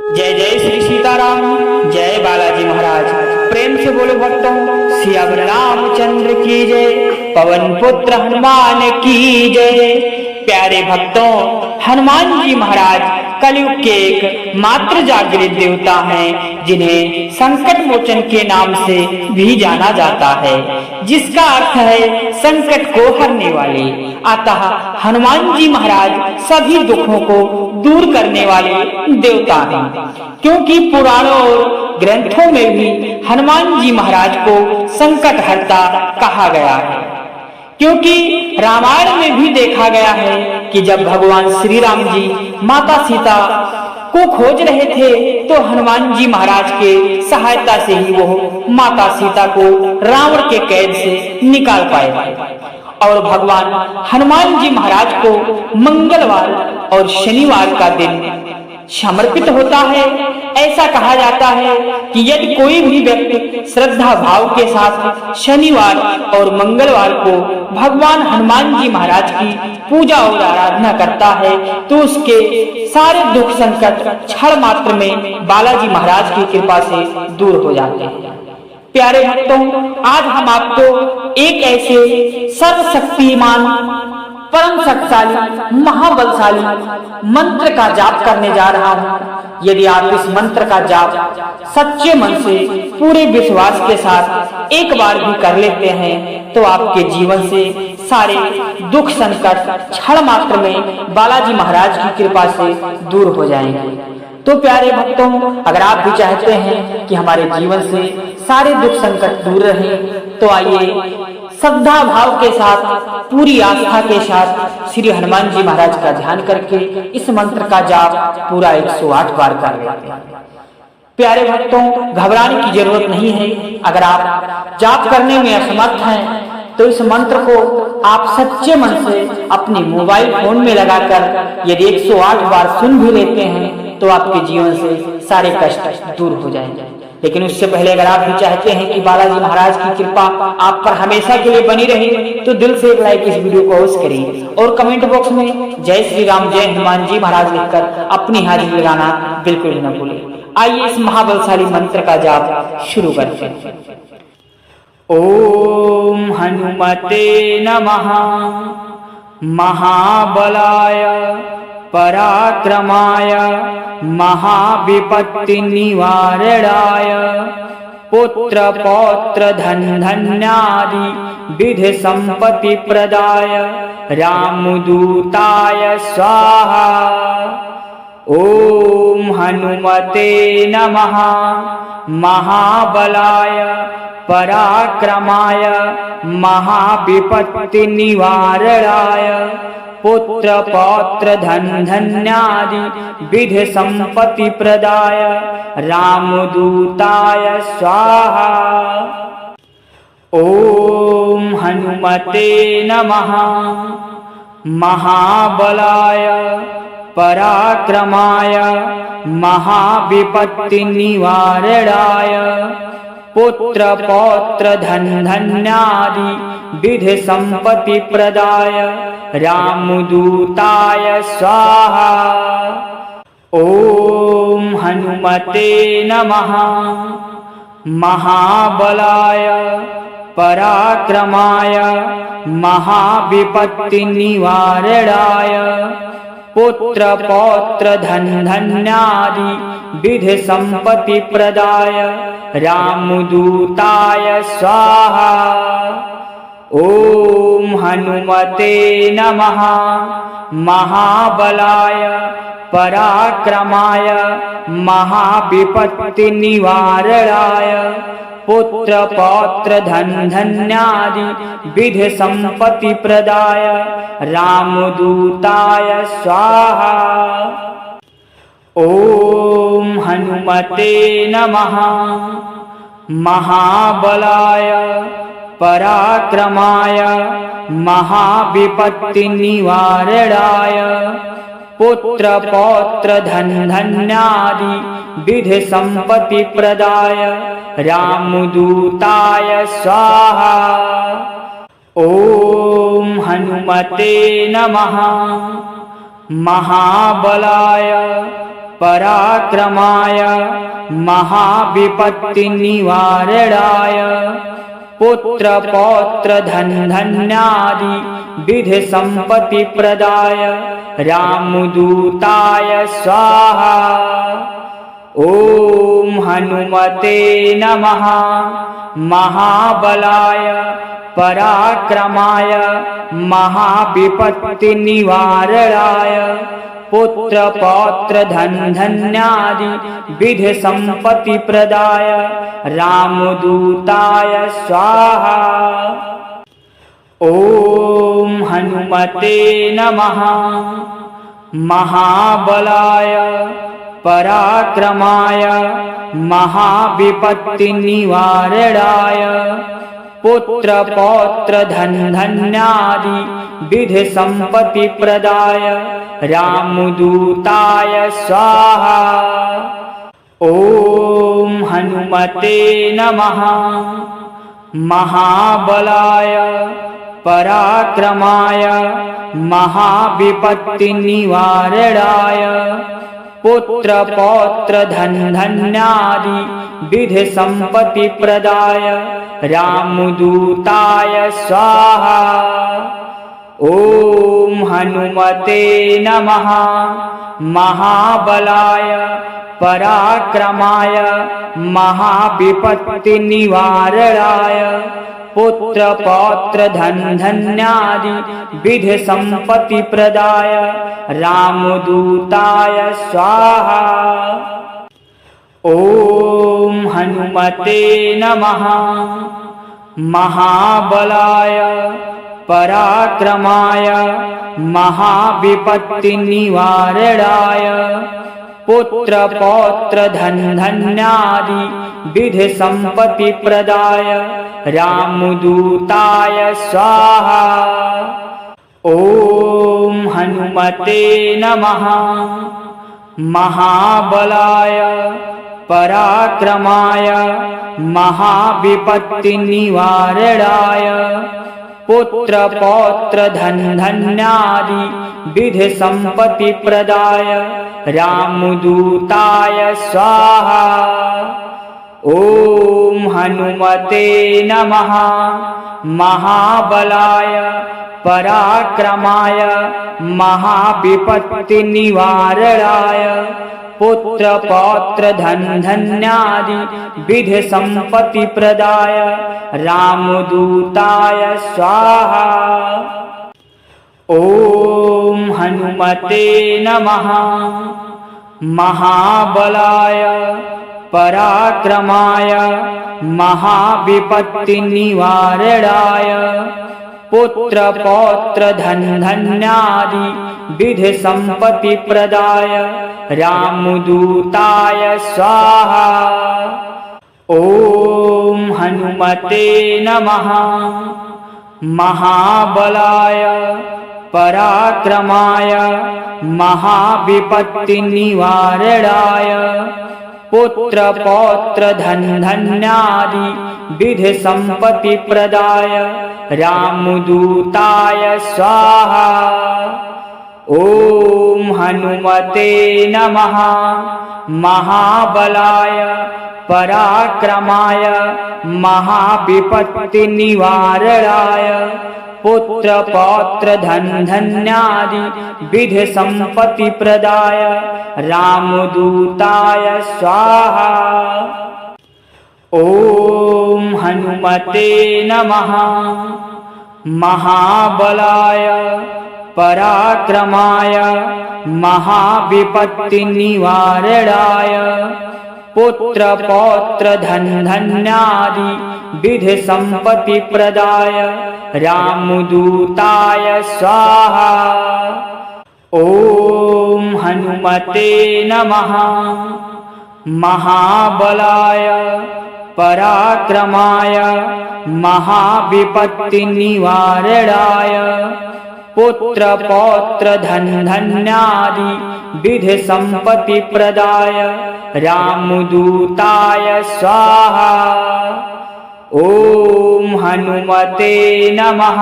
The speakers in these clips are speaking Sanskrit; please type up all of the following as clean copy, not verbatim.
जय जय श्री सीताराम, जय बालाजी महाराज। प्रेम से बोलो भक्तों, सियावर रामचंद्र की जय, पवन पुत्र हनुमान की जय। प्यारे भक्तों, हनुमान जी महाराज कलयुग के एक मात्र जागृत देवता हैं, जिन्हें संकट मोचन के नाम से भी जाना जाता है, जिसका अर्थ है संकट को हरने वाले। अतः हनुमान जी महाराज सभी दुखों को दूर करने वाले देवता हैं, क्योंकि पुराणों और ग्रंथों में भी हनुमान जी महाराज को संकट हरता कहा गया है। क्योंकि रामायण में भी देखा गया है कि जब भगवान श्री राम जी माता सीता को खोज रहे थे, तो हनुमान जी महाराज के सहायता से ही वो माता सीता को रावण के कैद से निकाल पाए। और भगवान हनुमान जी महाराज को मंगलवार और शनिवार का दिन समर्पित होता है। ऐसा कहा जाता है कि यदि कोई भी व्यक्ति श्रद्धा भाव के साथ शनिवार और मंगलवार को भगवान हनुमान जी महाराज की पूजा और आराधना करता है, तो उसके सारे दुख संकट क्षण मात्र में बालाजी महाराज की कृपा से दूर हो जाते हैं। प्यारे भक्तों, आज हम आपको एक ऐसे सर्वशक्तिमान, परम शक्तिशाली, महाबलशाली मंत्र का जाप करने जा रहा हूँ। यदि आप इस मंत्र का जाप सच्चे मन से पूरे विश्वास के साथ एक बार भी कर लेते हैं, तो आपके जीवन से सारे दुख संकट क्षण मात्र में बालाजी महाराज की कृपा से दूर हो जाएंगे। तो प्यारे भक्तों, अगर आप भी चाहते हैं कि हमारे जीवन से सारे दुख संकट दूर रहें, तो आइए श्रद्धा भाव के साथ, पूरी आस्था के साथ श्री हनुमान जी महाराज का ध्यान करके इस मंत्र का जाप पूरा 108 बार कर लेते हैं। प्यारे भक्तों, घबराने की जरूरत नहीं है। अगर आप जाप करने में असमर्थ हैं, तो इस मंत्र को आप सच्चे मन से अपने मोबाइल फोन में लगाकर यदि 108 बार सुन भी लेते हैं, तो आपके जीवन से सारे कष्ट दूर हो जाएंगे। लेकिन उससे पहले अगर आप भी चाहते हैं कि बालाजी महाराज की कृपा आप पर हमेशा के लिए बनी रहे, तो दिल से एक लाइक इस वीडियो को अवश्य करिए और कमेंट बॉक्स में जय श्री राम, जय हनुमान जी महाराज लिखकर अपनी हाजिरी लगाना बिल्कुल भी न भूलें। आइए इस महाबलशाली मंत्र का जाप शुरू करते हैं। ओम हनुमते नमः। महाबलाय पराक्रमाय महाविपत्ति निवारणाय पुत्र पौत्र धन धन्यादि विधि संपत्ति प्रदाय रामदूताय स्वाहा। ओम हनुमते नमः। महाबलाय पराक्रमाय महाविपत्ति निवारणाय पुत्र पौत्र धन धन्यादि विधि संपत्ति प्रदाय रामदूताय स्वाहा। ओम हनुमते नमः। महाबलाय पराक्रमाय महाविपत्ति निवारणाय पुत्र पौत्र धन धन्यादि विधि संपत्ति प्रदाय रामदूताय स्वाहा। ओम हनुमते नमः। महाबलाय पराक्रमाय महाविपत्ति निवारणाय पुत्र पौत्र धन धन्यादि विधि संपत्ति प्रदाय रामदूताय स्वाहा। ओम हनुमते नमः। महाबलाय पराक्रमाय महाविपत्ति निवारणाय पुत्र पौत्र धन धन्यादि विधि संपत्ति प्रदाय रामदूताय स्वाहा। ओम हनुमते नमः। महाबलाय पराक्रमाय महाविपत्ति निवारणाय पुत्र पौत्र धन धन्यादि विधि संपत्ति प्रदाय रामदूताय स्वाहा। ओम हनुमते नमः। महाबलाय पराक्रमाय महाविपत्तिनिवारणाय पुत्र पौत्र धन धन्यादि विधि संपत्ति प्रदाय रामदूताय स्वाहा। ओम हनुमते नमः। महाबलाय पराक्रमाय महाविपत्तिनिवारणाय पुत्र पौत्र धन धन्यादि विधि संपत्ति प्रदाय रामदूताय स्वाहा। ओम हनुमते नमः। महाबलाय पराक्रमाय महाविपत्तिनिवारणाय पुत्र पौत्र धन धन्यादि विधि संपत्ति प्रदाय रामदूताय स्वाहा। ओम हनुमते नमः। महाबलाय पराक्रमाय महाविपत्तिनिवारणाय पुत्र पौत्र धन धन्यादि विधि संपत्ति प्रदाय रामदूताय स्वाहा। ओम हनुमते नमः। महाबलाय पराक्रमाय महाविपत्तिनिवारणाय पुत्र पौत्र धन धन्यादि विधि संपत्ति प्रदाय रामदूताय स्वाहा। ओम हनुमते नमः। महाबलाय पराक्रमाय महाविपत्तिनिवारणाय पुत्र पौत्र धन धन्यादि विधि संपत्ति प्रदाय रामदूताय स्वाहा। ओम हनुमते नमः। महाबलाय पराक्रमाय महाविपत्तिनिवारणाय पुत्र पौत्र धन धन्यादि विधि संपत्ति प्रदाय रामदूताय स्वाहा। ओम हनुमते नमः। महाबलाय पराक्रमाय महाविपत्तिनिवारणाय पुत्र पौत्र धन धन्यादि विधि संपत्ति प्रदाय रामदूताय स्वाहा। ओम हनुमते नमः। महाबलाय पराक्रमाय महाविपत्तिनिवारणाय पुत्र पौत्र धन धन्यादि विधि संपत्ति प्रदाय रामदूताय स्वाहा। ओम हनुमते नमः। महाबलाय पराक्रमाय महाविपत्तिनिवारणाय पुत्र पौत्र धन धन्यादि विधि संपत्ति प्रदाय रामदूताय स्वाहा। ओम हनुमते नमः। महाबलाय पराक्रमाय महाविपत्तिनिवारणाय पुत्र पौत्र धन धन्यादि विधि संपत्ति प्रदाय रामदूताय स्वाहा। ओम हनुमते नमः। महाबलाय पराक्रमाय महाविपत्तिनिवारणाय पुत्र पौत्र धन धन्यादि विधि संपत्ति प्रदाय रामदूताय स्वाहा। ओम हनुमते नमः। महाबलाय पराक्रमाय महाविपत्तिनिवारणाय पुत्र पौत्र धन धन्यादि विधि संपत्ति प्रदाय रामदूताय स्वाहा। ओम हनुमते नमः।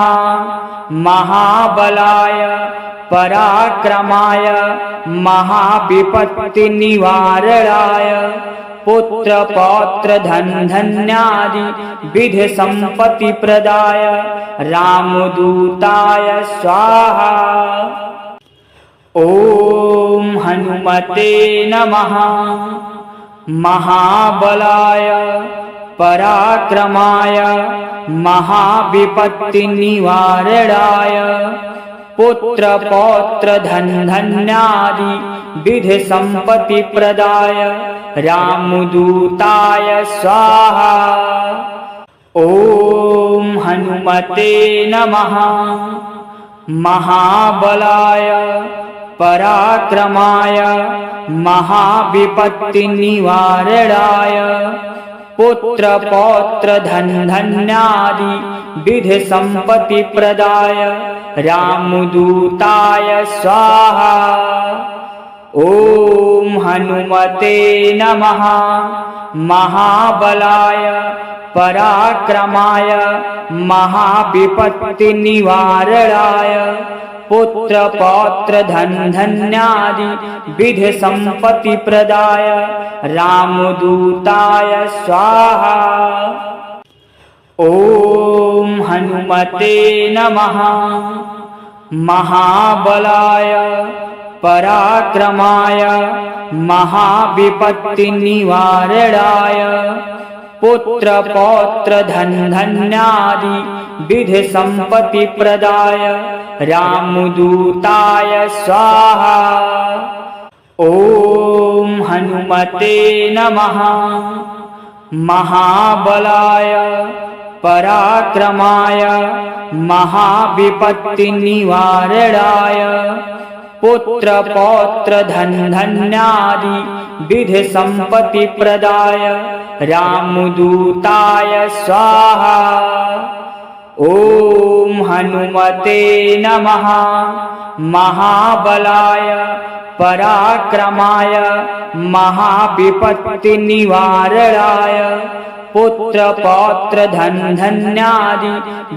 महाबलाय पराक्रमाय महाविपत्तिनिवारणाय पुत्र पौत्र धन धन्यादि विधि संपत्ति प्रदाय रामदूताय स्वाहा। ओम हनुमते नमः। महाबलाय पराक्रमाय महाविपत्तिनिवारणाय पुत्र पौत्र धन धन्यादि विधि संपत्ति प्रदाय रामदूताय स्वाहा। ओम हनुमते नमः। महाबलाय पराक्रमाय महाविपत्तिनिवारणाय पुत्र पौत्र धन धन्यादि विधि संपत्ति प्रदाय रामदूताय स्वाहा। ओम हनुमते नमः। महाबलाय पराक्रमाय महाविपत्तिनिवारणाय पुत्र पौत्र धन धन्यादि विधि संपत्ति प्रदाय रामदूताय स्वाहा। ओम हनुमते नमः। महाबलाय पराक्रमाय महाविपत्तिनिवारणाय पुत्र पौत्र धन धन्यादि विधि संपत्ति प्रदाय रामदूताय स्वाहा। ओम हनुमते नमः। महाबलाय पराक्रमाय महाविपत्तिनिवारणाय पुत्र पौत्र धन धन्यादि विधि संपत्ति प्रदाय रामदूताय स्वाहा। ओम हनुमते नमः। महाबलाय पराक्रमाय महाविपत्तिनिवारणाय पुत्र पौत्र धन धन्यादि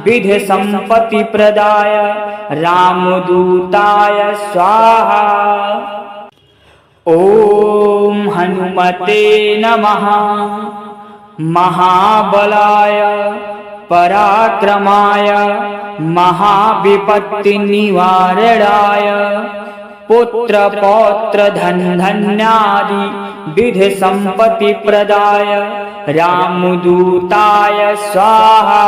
विधि संपत्ति प्रदाय रामदूताय स्वाहा। ओम हनुमते नमः। महाबलाय पराक्रमाय महाविपत्तिनिवारणाय पुत्र पौत्र धन धन्यादि विधि संपत्ति प्रदाय रामदूताय स्वाहा।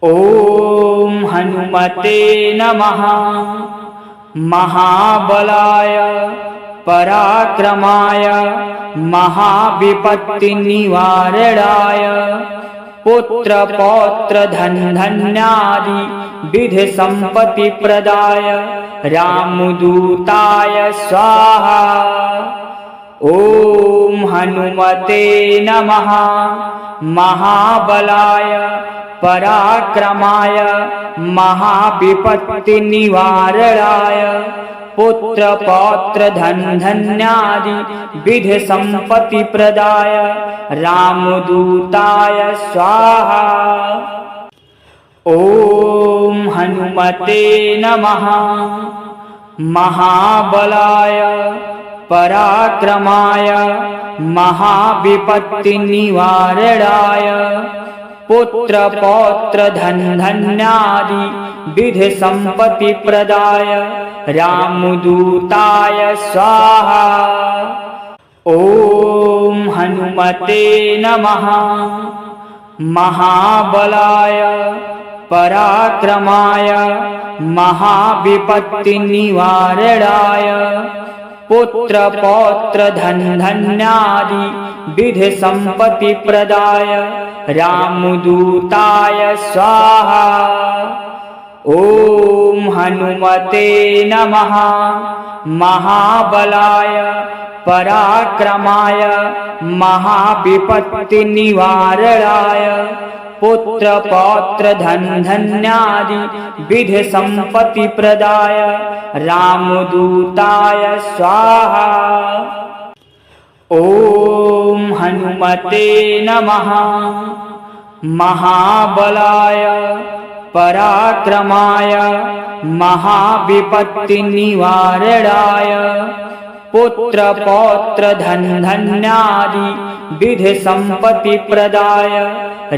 ओम हनुमते नमः। महाबलाय पराक्रमाय महाविपत्तिनिवारणाय पुत्र पौत्र धन धन्यादि विधि संपत्ति प्रदाय रामदूताय स्वाहा। ओम हनुमते नमः। महाबलाय पराक्रमाय महाविपत्तिनिवारणाय पुत्र पौत्र धन धन्यादि विधि संपत्ति प्रदाय रामदूताय स्वाहा। ओम हनुमते नमः। महाबलाय पराक्रमाय महाविपत्तिनिवारणाय पुत्र पौत्र धन धन्यादि विधि संपत्ति प्रदाय रामदूताय स्वाहा। ओम हनुमते नमः। महाबलाय पराक्रमाय महाविपत्तिनिवारणाय पुत्र पौत्र धन धन्यादि विधि संपत्ति प्रदाय रामदूताय स्वाहा। ओम हनुमते नमः। महाबलाय पराक्रमाय महाविपत्तिनिवारणाय पुत्र पौत्र धन धन्यादि विधि संपत्ति प्रदाय रामदूताय स्वाहा। ओम हनुमते नमः। महाबलाय पराक्रमाय महाविपत्तिनिवारणाय पुत्रपौत्रधनधान्यादि विधिसम्पत्तिप्रदाय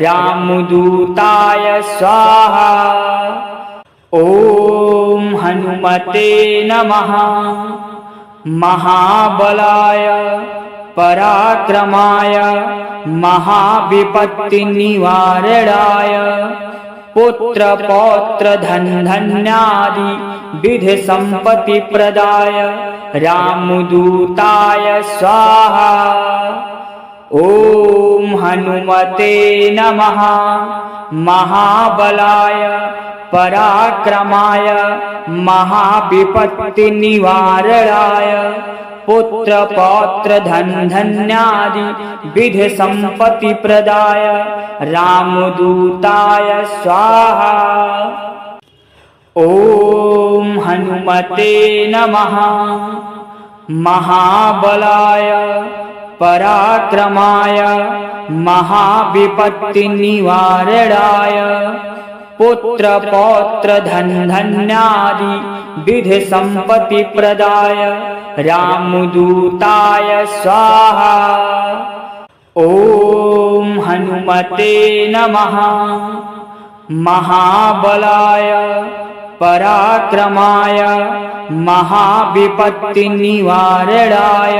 रामदूताय स्वाहा। ॐ हनुमते नमः। महाबलाय पराक्रमाय महाविपत्तिनिवारणाय पुत्रपौत्रधनधान्यादि विधिसम्पत्तिप्रदाय रामदूताय स्वाहा। ॐ हनुमते नमः। महाबलाय पराक्रमाय महाविपत्तिनिवारणाय पुत्रपौत्रधनधान्यादि विधिसम्पत्तिप्रदाय रामदूताय स्वाहा। ॐ हनुमते नमः। महाबलाय पराक्रमाय महाविपत्तिनिवारणाय पुत्रपौत्रधनधान्यादि विधिसम्पत्तिप्रदाय रामदूताय स्वाहा। ॐ हनुमते नमः। महाबलाय पराक्रमाय महाविपत्तिनिवारणाय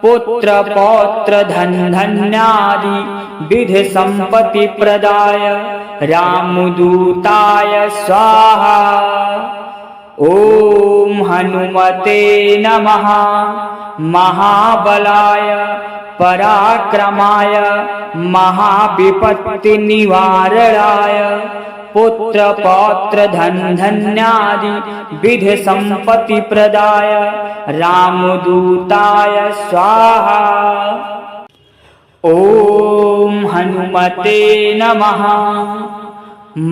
पुत्रपौत्रधनधान्यादि विधिसम्पत्तिप्रदाय रामदूताय स्वाहा। ॐ हनुमते नमः। महाबलाय पराक्रमाय महाविपत्तिनिवारणाय पुत्रपौत्रधनधान्यादि विधिसम्पत्तिप्रदाय रामदूताय स्वाहा। ॐ हनुमते नमः।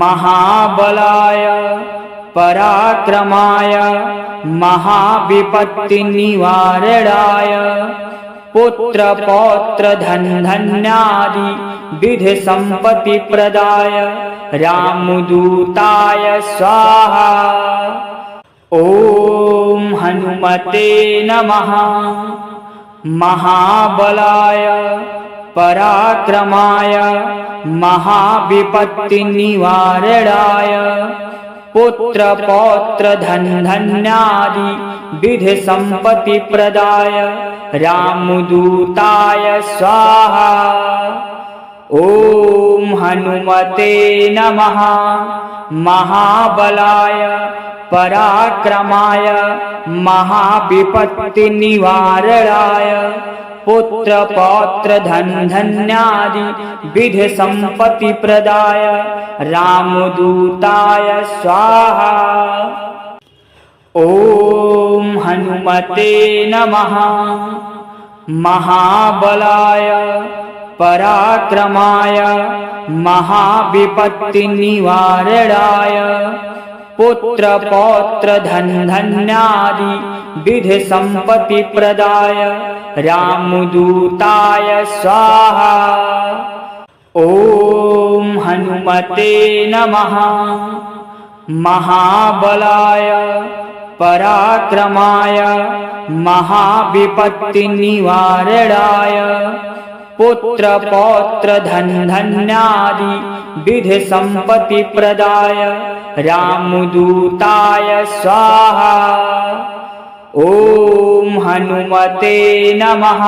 महाबलाय पराक्रमाय महाविपत्तिनिवारणाय पुत्रपौत्रधनधान्यादि विधिसम्पत्तिप्रदाय रामदूताय स्वाहा। ॐ हनुमते नमः। महाबलाय पराक्रमाय महाविपत्तिनिवारणाय पुत्रपौत्रधनधान्यादि विधिसम्पत्तिप्रदाय रामदूताय स्वाहा। ॐ हनुमते नमः। महाबलाय पराक्रमाय महाविपत्तिनिवारणाय पुत्रपौत्रधनधान्यादि विधिसम्पत्तिप्रदाय रामदूताय स्वाहा। ॐ हनुमते नमः। महाबलाय पराक्रमाय महाविपत्तिनिवारणाय पुत्रपौत्रधनधान्यादि विधिसम्पत्तिप्रदाय रामदूताय स्वाहा। ॐ हनुमते नमः। महाबलाय पराक्रमाय महाविपत्तिनिवारणाय पुत्रपौत्रधनधान्यादि विधिसम्पत्तिप्रदाय रामदूताय स्वाहा। ॐ हनुमते नमः।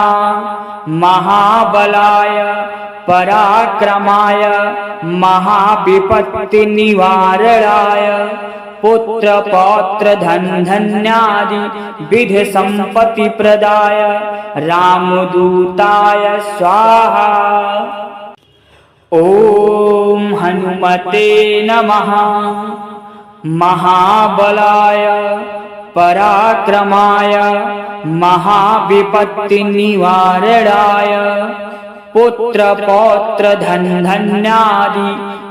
महाबलाय पराक्रमाय महाविपत्तिनिवारणाय पुत्रपौत्रधनधान्यादि विधिसम्पत्तिप्रदाय रामदूताय स्वाहा। ॐ हनुमते नमः। महाबलाय पराक्रमाय महाविपत्तिनिवारणाय पुत्रपौत्रधनधान्यादि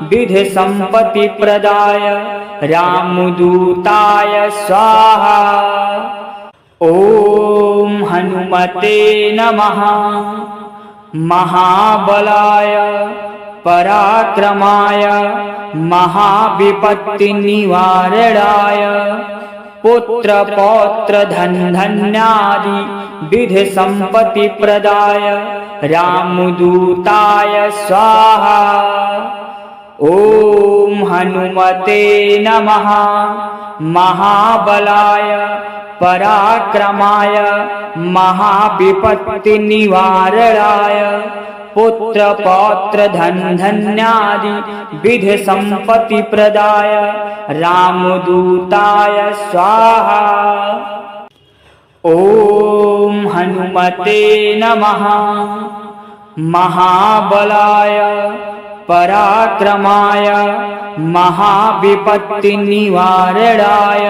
विधिसम्पत्तिप्रदाय रामदूताय स्वाहा। ॐ हनुमते नमः। महाबलाय पराक्रमाय महाविपत्तिनिवारणाय पुत्र पौत्र धन धन्यादि विधि संपत्ति प्रदाय रामदूताय स्वाहा। ओम हनुमते नमः। महाबलाय पराक्रमाय महाविपत्तिनिवारणाय पुत्र पौत्र धन धन्यादि विधि संपत्ति प्रदाय रामदूताय स्वाहा। ओम हनुमते नमः। महाबलाय पराक्रमाय महाविपत्तिनिवारणाय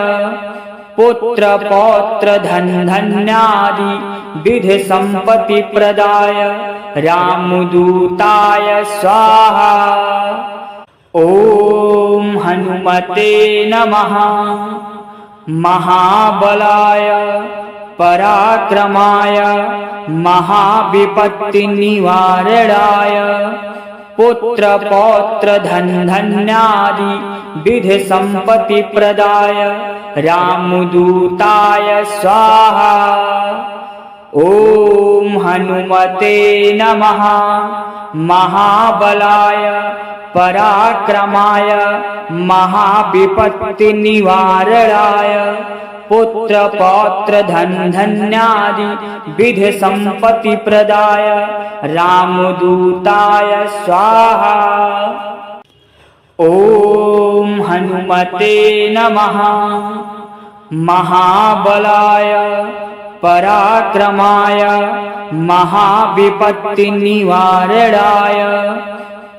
पुत्र पौत्र धन धन्यादि विधि संपत्ति प्रदाय रामदूताय स्वाहा। ओम हनुमते नमः। महाबलाय पराक्रमाय महाविपत्तिनिवारणाय पुत्र पौत्र धन धन्यादि विधि संपत्ति प्रदाय रामदूताय स्वाहा। ओम हनुमते नमः। महाबलाय पराक्रमाय महाविपत्तिनिवारणाय पुत्र पौत्र धन धन्यादि विधि संपत्ति प्रदाय रामदूताय स्वाहा। ओम हनुमते नमः। महाबलाय पराक्रमाय महाविपत्तिनिवारणाय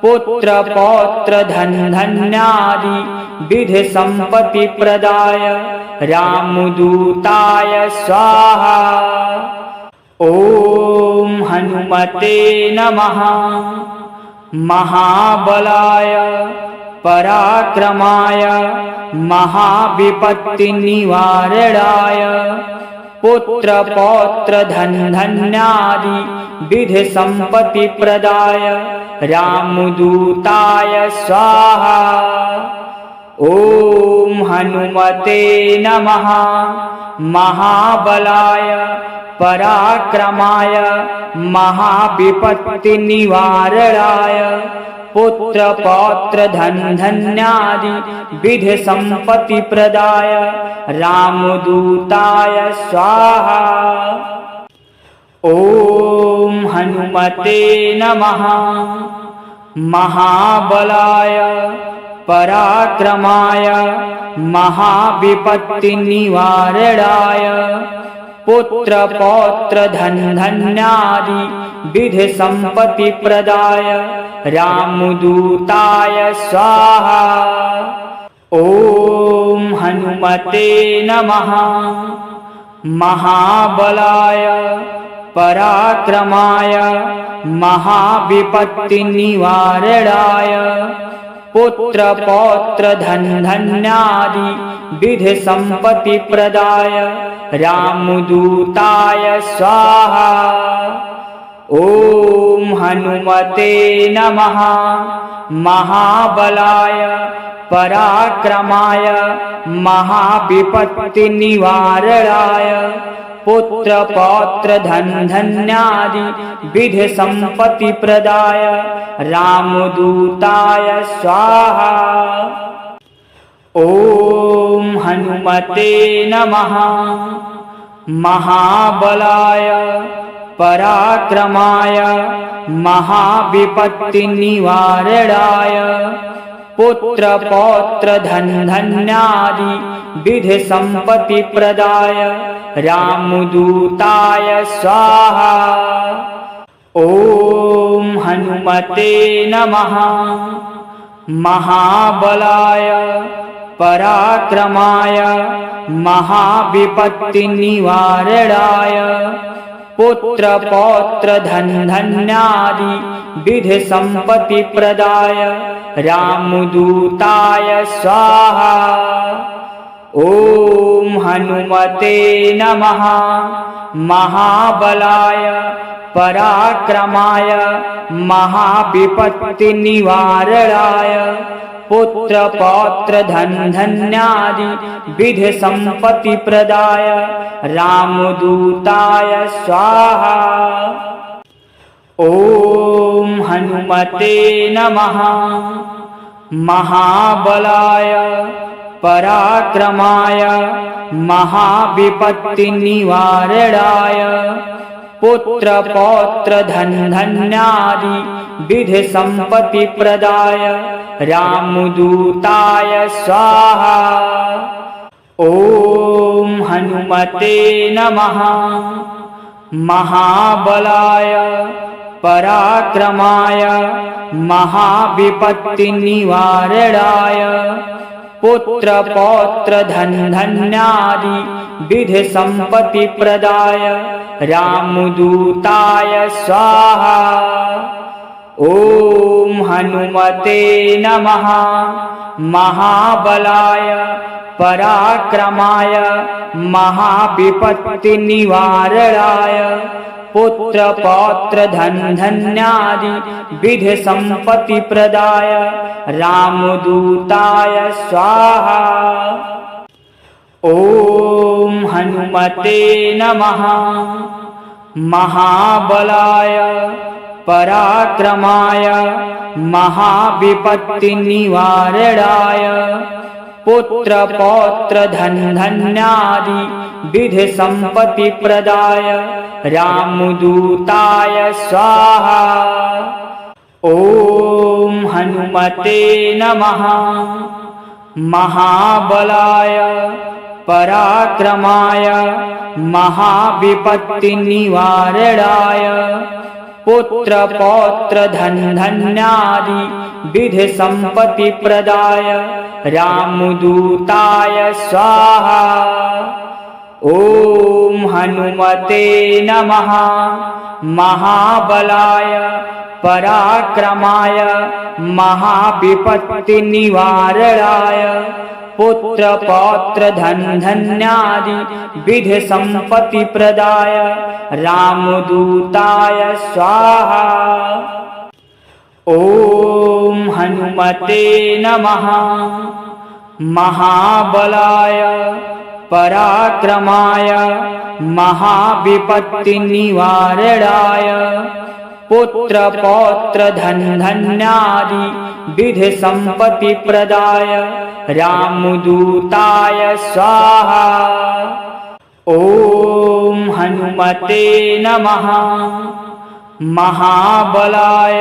पुत्र पौत्र धन धन्यादि विधि संपत्ति प्रदाय रामदूताय स्वाहा। ओम हनुमते नमः। महाबलाय पराक्रमाय महाविपत्तिनिवारणाय पुत्र पौत्र धन धन्यादि विधि संपत्ति प्रदाय रामदूताय स्वाहा। ओम हनुमते नमः। महाबलाय पराक्रमाय महाविपत्तिनिवारणाय पुत्र पौत्र धन धन्यादि विधि संपत्ति प्रदाय रामदूताय स्वाहा। ओम हनुमते नमः। महाबलाय पराक्रमाय महाविपत्तिनिवारणाय पुत्र पौत्र धन धन्यादि विधि संपत्ति प्रदाय रामदूताय स्वाहा। ओम हनुमते नमः। महाबलाय पराक्रमाय महाविपत्तिनिवारणाय पुत्र पौत्र धन धन्यादि विधि संपत्ति प्रदाय रामदूताय स्वाहा। ओम हनुमते नमः। महाबलाय पराक्रमाय महाविपत्तिनिवारणाय पुत्र पौत्र धन धन्यादि विधि संपत्ति प्रदाय रामदूताय स्वाहा। ओम हनुमते नमः। महाबलाय पराक्रमाय महाविपत्तिनिवारणाय पुत्र पौत्र धन धन्यादि विधि संपत्ति प्रदाय रामदूताय स्वाहा। ओम हनुमते नमः। महाबलाय पराक्रमाय महाविपत्तिनिवारणाय पुत्र पौत्र धन धन्यादि विधि संपत्ति प्रदाय रामदूताय स्वाहा। ओम हनुमते नमः। महाबलाय पराक्रमाय महाविपत्तिनिवारणाय पुत्र पौत्र धन धन्यादि विधि संपत्ति प्रदाय रामदूताय स्वाहा। ओम हनुमते नमः। महाबलाय पराक्रमाय महाविपत्तिनिवारणाय पुत्र पौत्र धन धन्यादि विधि संपत्ति प्रदाय रामदूताय स्वाहा। ओम हनुमते नमः। महाबलाय पराक्रमाय महाविपत्तिनिवारणाय पुत्र पौत्र धन धन्यादि विधि संपत्ति प्रदाय रामदूताय स्वाहा। ओम हनुमते नमः। महाबलाय पराक्रमाय महाविपत्तिनिवारणाय पुत्र पौत्र धन धन्यादि विधि संपत्ति प्रदाय रामदूताय स्वाहा। ओम हनुमते नमः। महाबलाय पराक्रमाय महाविपत्तिनिवारणाय पुत्र पौत्र धन धन्यादि विधि संपत्ति प्रदाय रामदूताय स्वाहा। ओम हनुमते नमः। महाबलाय पराक्रमाय महाविपत्तिनिवारणाय पुत्र पौत्र धन धन्यादि विधि संपत्ति प्रदाय रामदूताय स्वाहा। ओम हनुमते नमः। महाबलाय पराक्रमाय महाविपत्तिनिवारणाय पुत्र पौत्र धन धन्यादि विधि संपत्ति प्रदाय रामदूताय स्वाहा। ओम हनुमते नमः। महाबलाय पराक्रमाय महाविपत्तिनिवारणाय पुत्र पौत्र धन धन्यादि विधि संपत्ति प्रदाय रामदूताय स्वाहा। ओम हनुमते नमः। महाबलाय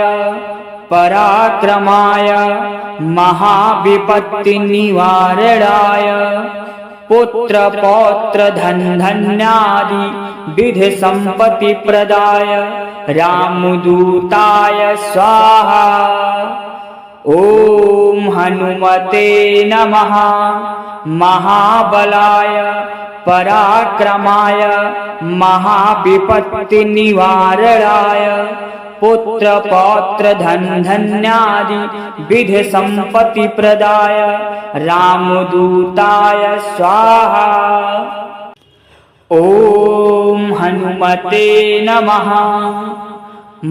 पराक्रमाय महाविपत्तिनिवारणाय पुत्र पौत्र धन धन्यादि विधि संपत्ति प्रदाय रामदूताय स्वाहा। ओम हनुमते नमः। महाबलाय पराक्रमाय महाविपत्तिनिवारणाय पुत्र पौत्र धन धन्यादि विधि संपत्ति प्रदाय रामदूताय स्वाहा। ओम हनुमते नमः।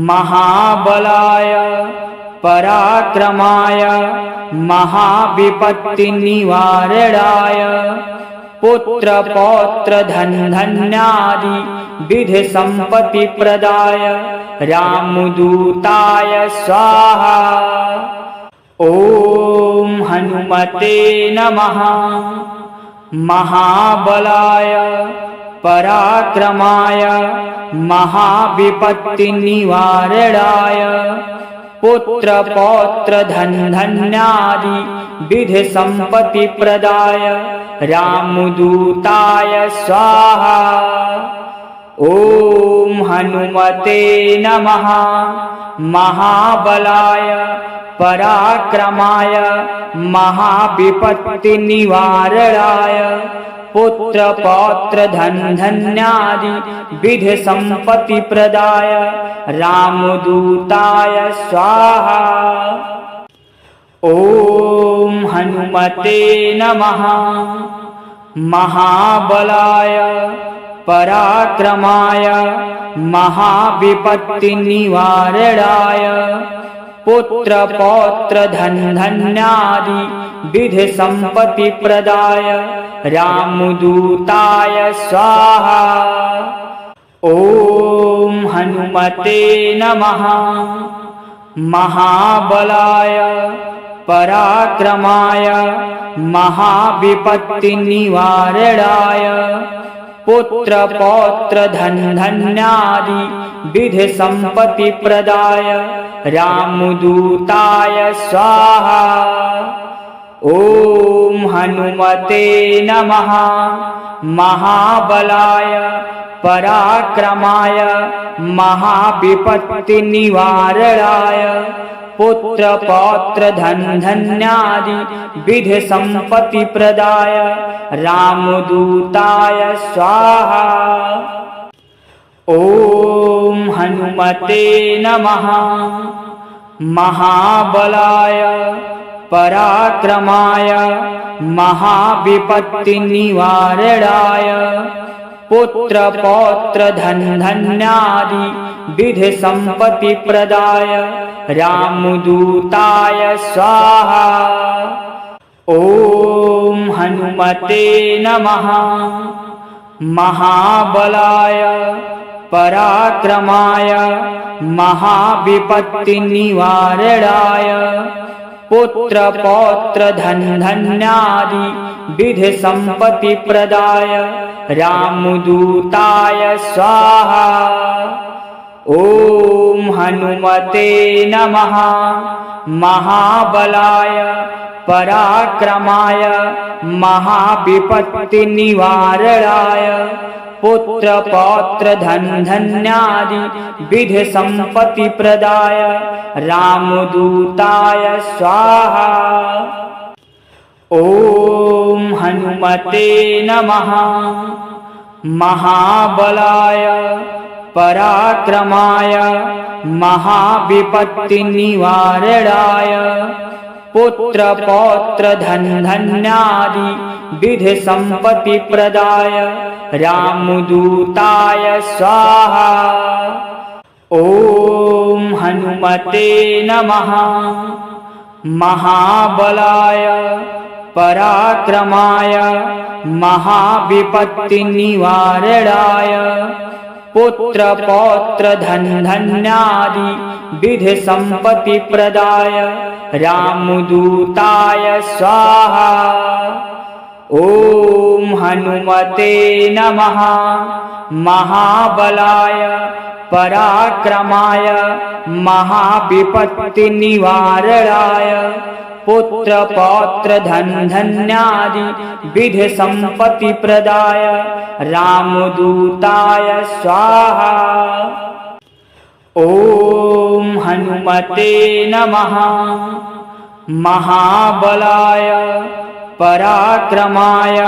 महाबलाय पराक्रमाय महाविपत्तिनिवारणाय पुत्र पौत्र धन धन्यादि विधि संपत्ति प्रदाय रामदूताय स्वाहा। ओम हनुमते नमः। महाबलाय पराक्रमाय महाविपत्तिनिवारणाय पुत्र पौत्र धन धन्यादि विधि संपत्ति प्रदाय रामदूताय स्वाहा। ओम हनुमते नमः। महाबलाय पराक्रमाय महाविपत्तिनिवारणाय पुत्र पौत्र धन धन्यादि विधि संपत्ति प्रदाय रामदूताय स्वाहा। ओम हनुमते नमः। महाबलाय पराक्रमाय महाविपत्तिनिवारणाय पुत्रपौत्रधनधान्यादि विधिसम्पत्तिप्रदाय रामदूताय स्वाहा। ॐ हनुमते नमः। महाबलाय पराक्रमाय महाविपत्तिनिवारणाय पुत्रपौत्रधनधान्यादि विधिसम्पत्तिप्रदाय रामदूताय स्वाहा। ॐ हनुमते नमः। महाबलाय पराक्रमाय महाविपत्तिनिवारणाय पुत्रपौत्रधनधान्यादि विधिसम्पत्तिप्रदाय रामदूताय स्वाहा। ॐ हनुमते नमः। महाबलाय पराक्रमाय महाविपत्तिनिवारणाय पुत्रपौत्रधनधान्यादि विधिसम्पत्तिप्रदाय रामदूताय स्वाहा। ॐ हनुमते नमः। महाबलाय पराक्रमाय महाविपत्तिनिवारणाय पुत्रपौत्रधनधान्यादि विधिसम्पत्तिप्रदाय रामदूताय स्वाहा। ॐ हनुमते नमः। महाबलाय पराक्रमाय महाविपत्तिनिवारणाय पुत्रपौत्रधनधान्यादि विधिसम्पत्तिप्रदाय रामदूताय स्वाहा। ॐ हनुमते नमः। महाबलाय पराक्रमाय महाविपत्तिनिवारणाय पुत्रपौत्रधनधान्यादि विधिसम्पत्तिप्रदाय रामदूताय स्वाहा। ॐ हनुमते नमः। महाबलाय पराक्रमाय महाविपत्तिनिवारणाय पुत्रपौत्रधनधान्यादि विधिसम्पत्तिप्रदाय रामदूताय स्वाहा। ॐ हनुमते नमः। महाबलाय पराक्रमाय महाविपत्तिनिवारणाय पुत्रपौत्रधनधान्यादि विधिसम्पत्तिप्रदाय रामदूताय स्वाहा। ॐ हनुमते नमः। महाबलाय पराक्रमाय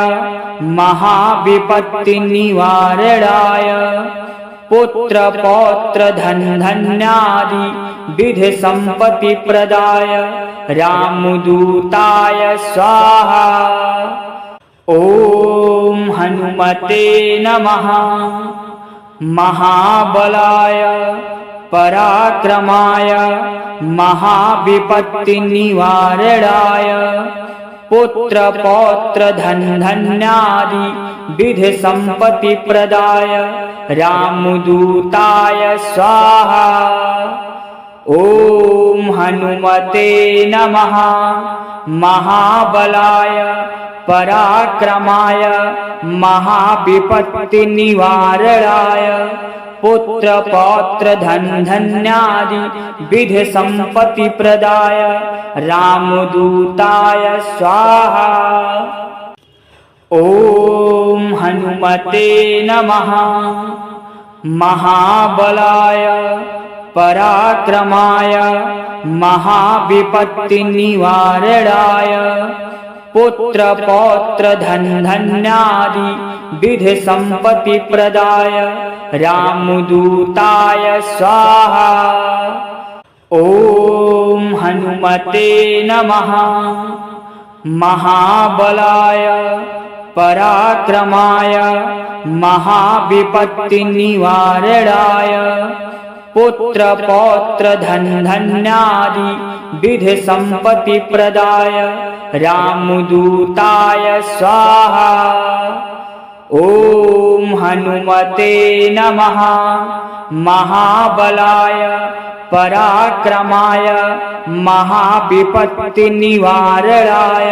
महाविपत्तिनिवारणाय पुत्रपौत्रधनधान्यादि विधिसम्पत्तिप्रदाय रामदूताय स्वाहा। ॐ हनुमते नमः। महाबलाय पराक्रमाय महाविपत्तिनिवारणाय पुत्रपौत्रधनधान्यादि विधिसम्पत्तिप्रदाय रामदूताय स्वाहा। ॐ हनुमते नमः। महाबलाय पराक्रमाय महाविपत्तिनिवारणाय पुत्रपौत्रधनधान्यादि विधिसम्पत्तिप्रदाय रामदूताय स्वाहा। ॐ हनुमते नमः। महाबलाय पराक्रमाय महाविपत्तिनिवारणाय पुत्रपौत्रधनधान्यादि विधिसम्पत्तिप्रदाय रामदूताय स्वाहा। ॐ हनुमते नमः। महाबलाय पराक्रमाय महाविपत्तिनिवारणाय पुत्रपौत्रधनधान्यादि विधि संपत्ति प्रदाय रामदूताय स्वाहा। ओम हनुमते नमः। महाबलाय पराक्रमाय महाविपत्तिनिवारणाय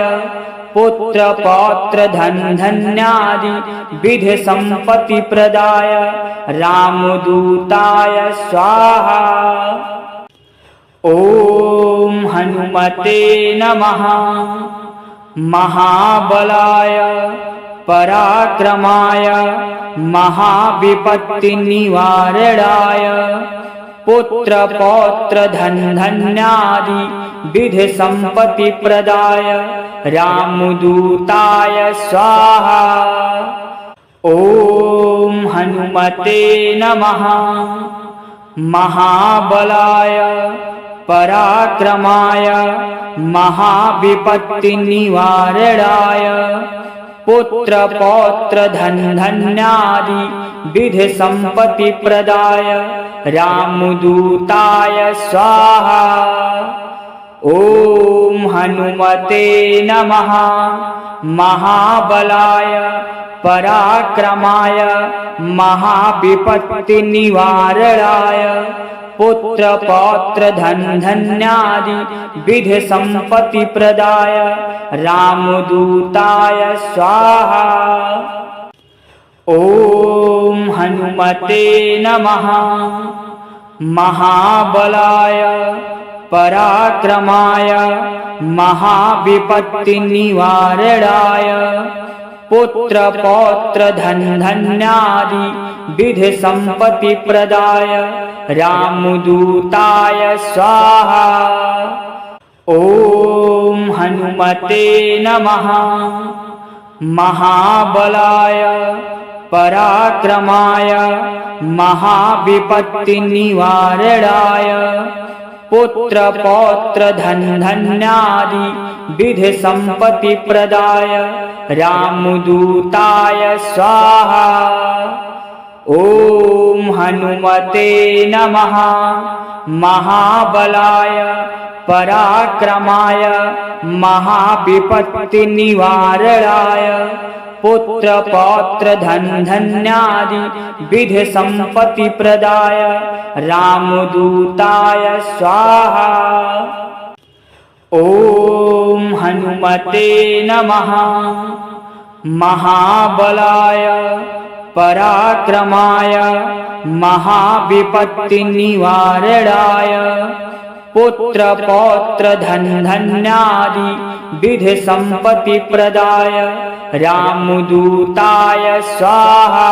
पुत्रपौत्रधनधान्यादि विधि संपत्ति प्रदाय रामदूताय स्वाहा। ओम हनुमते नमः। महाबलाय पराक्रमाय महाविपत्तिनिवारणाय पुत्रपौत्रधनधान्यादि विधि संपत्ति प्रदाय रामदूताय स्वाहा। ओम हनुमते नमः। महाबलाय पराक्रमाय महाविपत्तिनिवारणाय पुत्रपौत्रधनधान्यादि विधि संपत्ति प्रदाय रामदूताय स्वाहा। ओम हनुमते नमः। महाबलाय पराक्रमाय महाविपत्तिनिवारणाय पुत्रपौत्रधनधान्यादि विधि संपत्ति प्रदाय रामदूताय स्वाहा। ओम हनुमते नमः। महाबलाय पराक्रमाय महाविपत्तिनिवारणाय पुत्रपौत्रधनधान्यादि विधि संपत्ति प्रदाय रामदूताय स्वाहा। ओम हनुमते नमः। महाबलाय पराक्रमाय महाविपत्तिनिवारणाय पुत्रपौत्रधनधान्यादि विधि संपत्ति प्रदाय रामदूताय स्वाहा। ओम हनुमते नमः। महाबलाय पराक्रमाय महाविपत्तिनिवारणाय पुत्रपौत्रधनधान्यादि विधि संपत्ति प्रदाय रामदूताय स्वाहा। ओम हनुमते नमः। महाबलाय पराक्रमाय महाविपत्तिनिवारणाय पुत्रपौत्रधनधान्यादि विधि संपत्ति प्रदाय रामदूताय स्वाहा।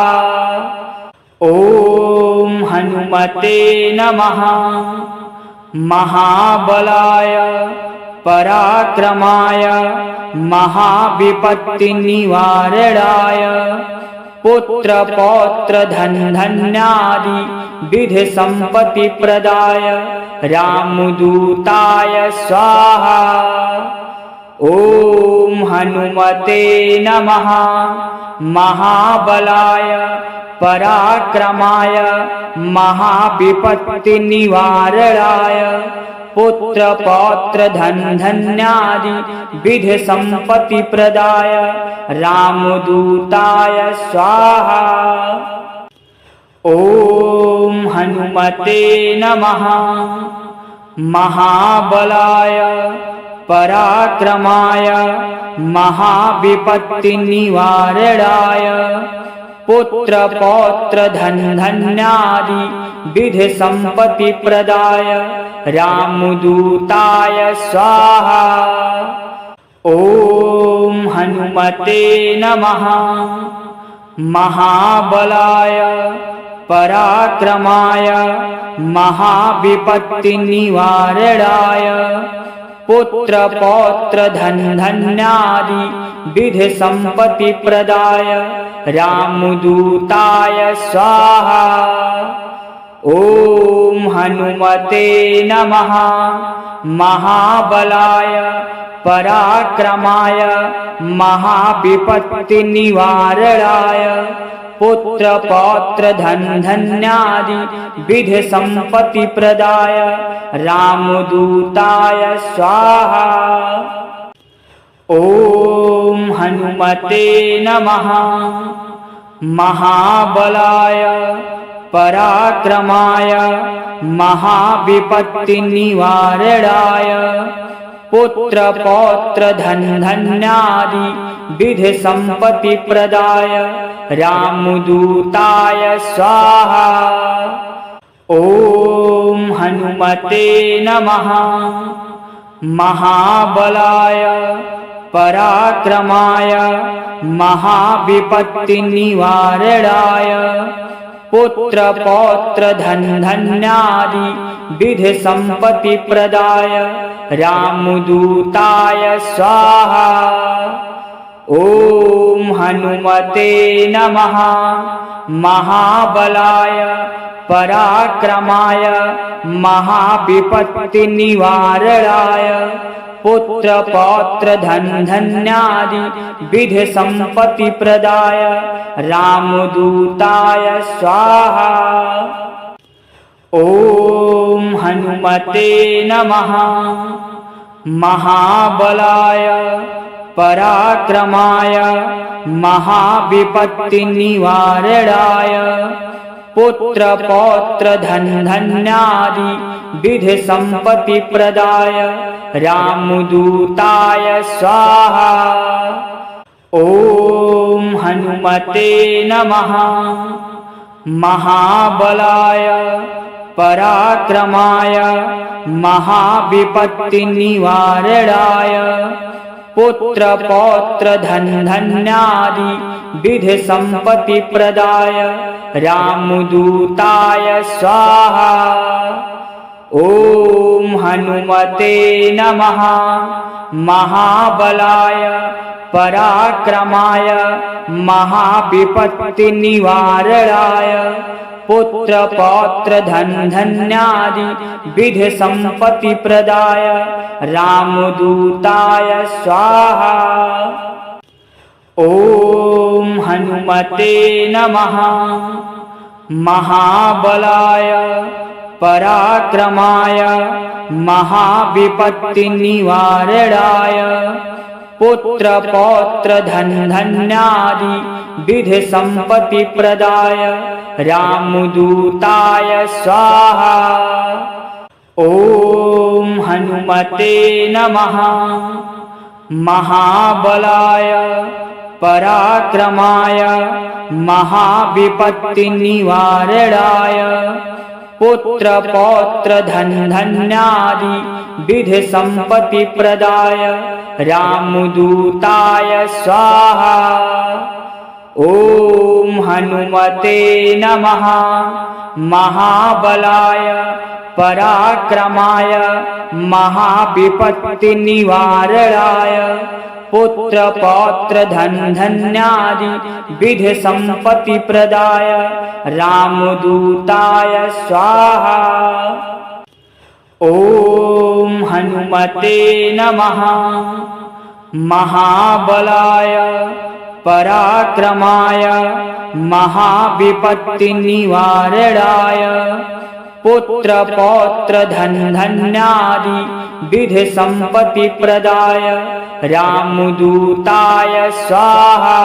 ओम हनुमते नमः। महाबलाय पराक्रमाय महाविपत्तिनिवारणाय पुत्रपौत्रधनधान्यादि विधि संपत्ति प्रदाय रामदूताय स्वाहा। ओम हनुमते नमः। महाबलाय पराक्रमाय महाविपत्तिनिवारणाय पुत्रपौत्रधनधान्यादि विधि संपत्ति प्रदाय रामदूताय स्वाहा। ओम हनुमते नमः। महाबलाय पराक्रमाय महाविपत्तिनिवारणाय पुत्रपौत्रधनधान्यादि विधि संपत्ति प्रदाय रामदूताय स्वाहा। ओम हनुमते नमः। महाबलाय पराक्रमाय महाविपत्तिनिवारणाय पुत्रपौत्रधनधान्यादि विधि संपत्ति प्रदाय रामदूताय स्वाहा। ओम हनुमते नमः। महाबलाय पराक्रमाय महाविपत्तिनिवारणाय पुत्र पौत्र धन धन्यादि विधि संपत्ति प्रदाय रामदूताय स्वाहा। ओम हनुमते नमः। महाबलाय पराक्रमाय महाविपत्तिनिवारणाय पुत्र पौत्र धन धन्यादि विधि संपत्ति प्रदाय रामदूताय स्वाहा। ओम हनुमते नमः। महाबलाय पराक्रमाय महाविपत्तिनिवारणाय पुत्र पौत्र धन धन्यादि विधि संपत्ति प्रदाय रामदूताय स्वाहा। ओम हनुमते नमः। महाबलाय पराक्रमाय महाविपत्तिनिवारणाय पुत्र पौत्र धन धन्यादि विधि संपत्ति प्रदाय रामदूताय स्वाहा। ओम हनुमते नमः। महाबलाय पराक्रमाय महाविपत्तिनिवारणाय पुत्र पौत्र धन धन्यादि विधि संपत्ति प्रदाय रामदूताय स्वाहा। ओम हनुमते नमः। महाबलाय पराक्रमाय महाविपत्तिनिवारणाय पुत्र पौत्र धन धन्यादि विधि संपत्ति प्रदाय रामदूताय स्वाहा। ओम हनुमते नमः। महाबलाय पराक्रमाय महाविपत्तिनिवारणाय पुत्र पौत्र धन धन्यादि विधि संपत्ति प्रदाय रामदूताय स्वाहा। ओम हनुमते नमः। महाबलाय पराक्रमाय महाविपत्तिनिवारणाय पुत्र पौत्र धन धन्यादि विधि संपत्ति प्रदाय रामदूताय स्वाहा। ओम हनुमते नमः। महाबलाय पराक्रमाय महाविपत्तिनिवारणाय पुत्र पौत्र धन धन्यादि विधि संपत्ति प्रदाय रामदूताय स्वाहा। ओम हनुमते नमः। महाबलाय पराक्रमाय महाविपत्तिनिवारणाय पुत्र पौत्र धन धन्यादि विधि संपत्ति प्रदाय रामदूताय स्वाहा। ओम हनुमते नमः। महाबलाय पराक्रमाय महाविपत्तिनिवारणाय पुत्र पौत्र धन धन्यादि विधि संपत्ति प्रदाय रामदूताय स्वाहा।